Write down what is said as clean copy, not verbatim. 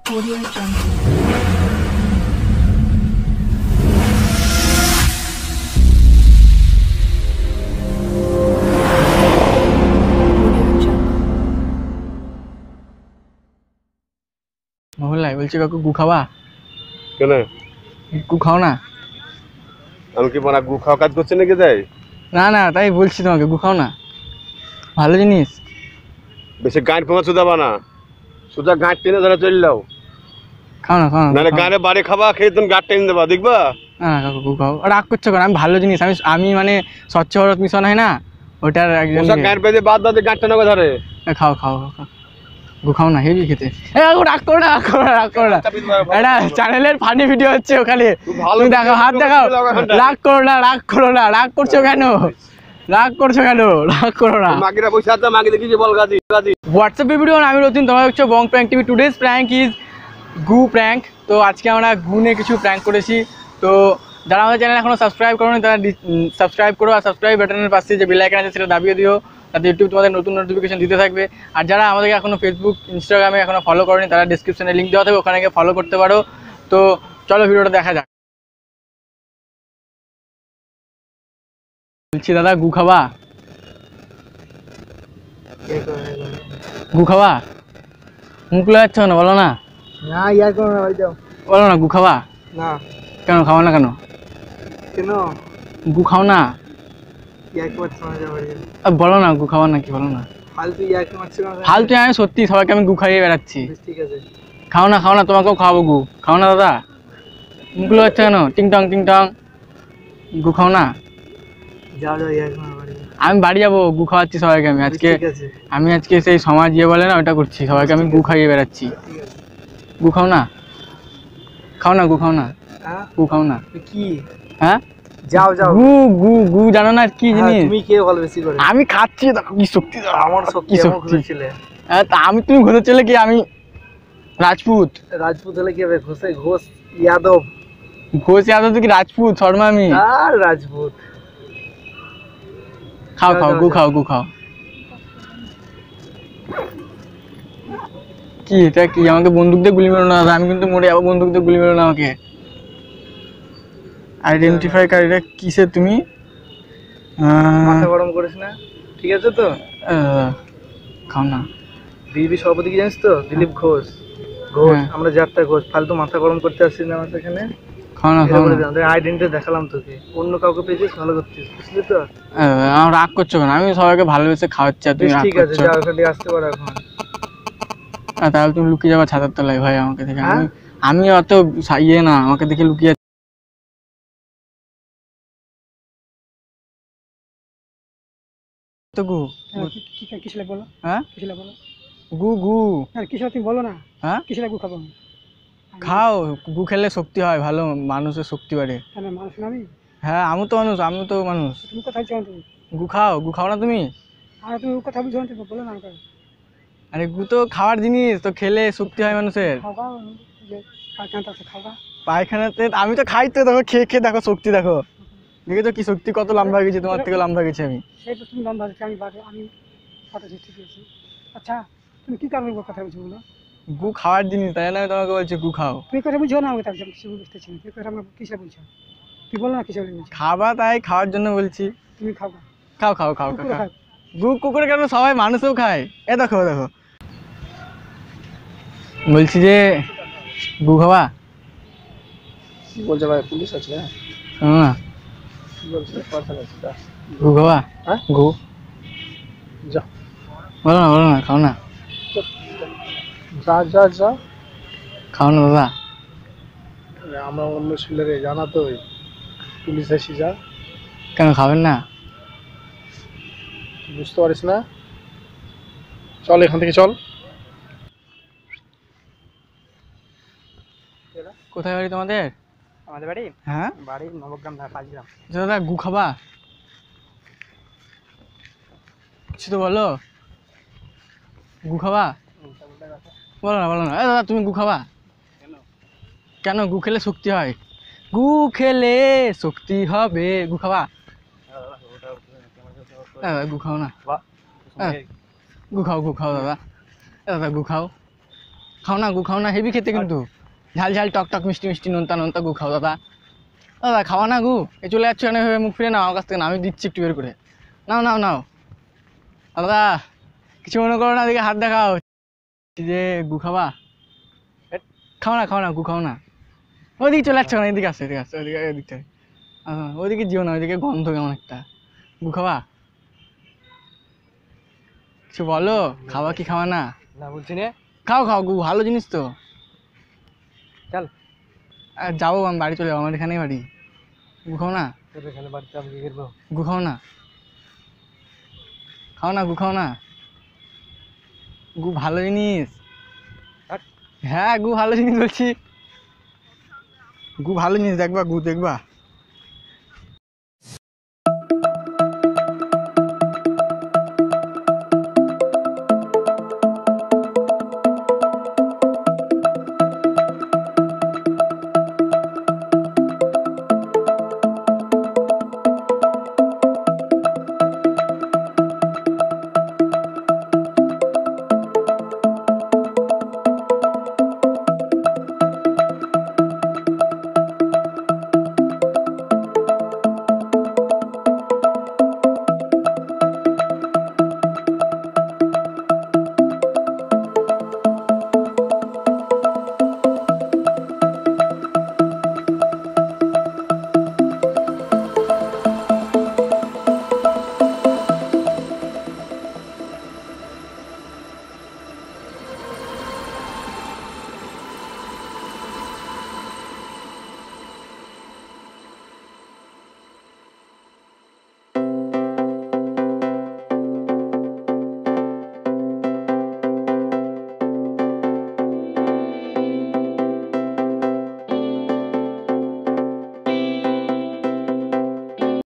Audio Jungle. মোহনলাই বলছি কাকু গু খাওয়া কেন গু খাও না আমি কি মানে গু খাওয়া কাজ করছে নাকি যাই না না তাই বলছি তোমাকে গু খাও না ভালো জিনিস বেশি গাঁট ফোঁয়া সুদাবা না সুদা গাঁট টেনে ধরে চলে যাও খাও না খাও না নাহলে গাঁড়ে বাড়ি খাবা খেয়ে তুমি গাঁট টেনে দেবা দেখবা না কাকু গু খাও রাগ করছো কেন আমি ভালো জিনিস আমি মানে স্বচ্ছ ভারত মিশন হয় না ওটার একজন গাঁট পেয়ে বাদ দাও গাঁট টেনে ধরে খাও খাও খাও গু খাও না হেভি খেতে রাগ করো না রাগ করো না রাগ করো না এটা চ্যানেলের ফানি ভিডিও হচ্ছে ওখানে তুমি দেখাও হাত দেখাও রাগ করো না রাগ করো না রাগ করছো কেন রাগ করছো কেন রাগ করো না মাগিরা বসে আছে মাগি দেখি বল গাজি গাজি হোয়াটসঅ্যাপে ভিডিও আমি রতিন তোমরা হচ্ছে Bong prank TV today's prank is গু প্র্যাঙ্ক তো আজকে আমরা গু নিয়ে কিছু প্র্যাঙ্ক করেছি তো যারা আমাদের চ্যানেল এখনো সাবস্ক্রাইব করোনি তারা সাবস্ক্রাইব করো আর সাবস্ক্রাইব বাটনের পাশে যে বেল আইকন আছে সেটা দাবিয়ে দিও তাতে ইউটিউব তোমাদের নতুন নোটিফিকেশন দিতে থাকবে আর যারা আমাদেরকে এখনো ফেসবুক ইনস্টাগ্রামে এখনো ফলো করোনি তারা ডিসক্রিপশনে লিঙ্ক দেওয়া থাকবে ওখানে গিয়ে ফলো করতে পারো তো চলো ভিডিওটা দেখা যাক বলছি দাদা গু খাবা গু খাবা মুখ লাগাচ্ছ না বলো না না ইয়ার করো না ভাই যাও বলো না গু খাবা না কেন খাও না কেন কেন গু খাও না ইয়ার করতে না যাও ভাই বলো না গু খাওয়া নাকি বলো না ফালতু ইয়ার করতে না ফালতু আমি সত্যি সবাইকে আমি গু খাইয়ে বেড়াচ্ছি ঠিক আছে খাও না তোমাকেও খাওয়াবো গু খাও না দাদা মুখগুলো হচ্ছে কেন টিং টং গু খাও না যাও যাও ইয়ার করো ভাই আমি বাড়ি যাবো গু খাওয়াচ্ছি সবাইকে আমি আজকে সেই সমাজ ইয়ে বলে না ওটা করছি সবাইকে আমি গু খাইয়ে বেড়াচ্ছি গু খাও না গু খাও না হ্যাঁ গু খাও না কি হ্যাঁ যাও যাও গু গু গু জানো না কি জিনিস তুমি কে ভালো বেশি করে আমি খাচ্ছি দেখো কি শক্তি আমার শক্তি আমার ঘুরে ছিলে হ্যাঁ তা তুমি ঘুরে চলে কি আমি রাজপুত হলে কি হবে ঘোষ যাদব তো কি রাজপুত শর্মা আমি আর রাজপুত খাও গু খাও কি এটা কি আমাকে বন্দুক দিয়ে গুলি মেরো না দাদা আমি কিন্তু মরে যাবো বন্দুক দিয়ে গুলি মেরো না আমাকে আইডেন্টিফাই কার্ডটা কিসের তুমি মাথা গরম করিস না ঠিক আছে তো খাও না বিজেপি সভাপতি কি জানিস তো দিলীপ ঘোষ আমরা যাত্রা ঘোষ ফালতু মাথা গরম করতে আসছিস না আমার এখানে খাও না আইডেন্টিটি দেখালাম তোকে অন্য কাউকে পেয়েছিস ভালো করছিস বুঝলি তো আমার রাগ করছো কেন আমি সবাইকে ভালোবেসে খাওয়াচ্ছি তুমি রাগ ঠিক আছে যাও খালি আসতে পারো এখন তাহলে তুমি লুকিয়ে যাবা ছাতার তলায় ভাই আমাকে দেখে আমি অত ইয়ে না আমাকে দেখে লুকিয়ে তো গু কিসলে বলো হ্যাঁ কিসলে বলো গু গু আর কিসলে তুমি বলো না হ্যাঁ কিসলে গু খাবো খাও গু খেলে শক্তি হয় ভালো মানুষের শক্তি বাড়ে আমি মানুষ না হ্যাঁ আমি তো মানুষ তুমি কোথায় চাও তুমি গু খাও না তুমি আর তুমি কথা বুঝো না বলো না আরে গু তো খাওয়ার জিনিস তো খেলে শক্তি হয় মানুষের খাওয়া যে পায়খানাতে আছে খাওয়া পায়খানাতে আমি তো খাই তো দেখো খেয়ে দেখো শক্তি দেখো দেখেছো কি শক্তি কত লম্বা গেছে তোমার থেকে লম্বা গেছে আমি সেই তো তুমি লম্বা গেছে আমি ফটো ঠিক আছে আচ্ছা তুমি কি কারণে কথা বুঝো বলো গু খাওয়ার জিনিস তাই না আমি তোমাকে বলছি গু খাও তুমি কথা বুঝো না আমি তার কিছু বুঝতেছি না তুমি কথা আমরা কিসে বলছো তুই বলো না কিসে বলছো খাবা তাই খাওয়ার জন্য বলছি তুমি খাবা খাও গু কুকুরে কেন সবাই মানুষও খায় দেখো বলছি যে গু খাবা কি বলছো ভাই পুলিশ আছে না শোনো না কি বলছো কথা আছে গু খাবা হ্যাঁ গু যা বলো না খাও না যা খাও না দাদা আমরা অন্য ছেলেরে জানা তো পুলিশ এসে যা কেন খাবেন না বুঝতে পারিস না চল এখান থেকে চল কোথায় বাড়ি তোমাদের আমাদের বাড়ি হ্যাঁ বাড়ি নবগ্রাম পাঁচগ্রাম দাদা গু খাবা কিছু তো বলো গু খাবা বলো না দাদা তুমি গু খাবা কেন গু খেলে শক্তি হয় গু খেলে শক্তি হবে গু খাবা গু খাও না গু খাও দাদা দাদা গু খাও খাও না গু খাও না, হেভি খেতে কিন্তু, ঝাল ঝাল টক টক মিষ্টি মিষ্টি নোনতা নোনতা গু খাও দাদা। দাদা খাওয়া না গু, এ চলে যাচ্ছ এখানে মুখ ফিরে নাও আমার কাছ থেকে, না আমি দিচ্ছি একটু বের করে, নাও নাও নাও দাদা, কিছু মনে করো না, দিকে হাত দেখাও যে গু খাবা, খাও না গু খাও না, ওইদিকে চলে যাচ্ছ না, এদিকে আসো এদিকে আসো, ওইদিকে এদিকটা ওইদিকে যেও না, ওইদিকে গন্ধ কেমন একটা, গু খাবা, কিছু বলো, খাওয়া কি খাওয়া না? না বলছি না, খাও খাও গু ভালো জিনিস তো। চল যাবো আমি বাড়ি চলে যাবো, আমার এখানেই বাড়ি, গু খাও না, তোর এখানে বাড়িতে আমি কি করবো? গু খাও না, খাও না গু খাও না, গু ভালো জিনিস, হাট। হ্যাঁ গু ভালো জিনিস বলছি, গু ভালো জিনিস, দেখবা গু দেখবা।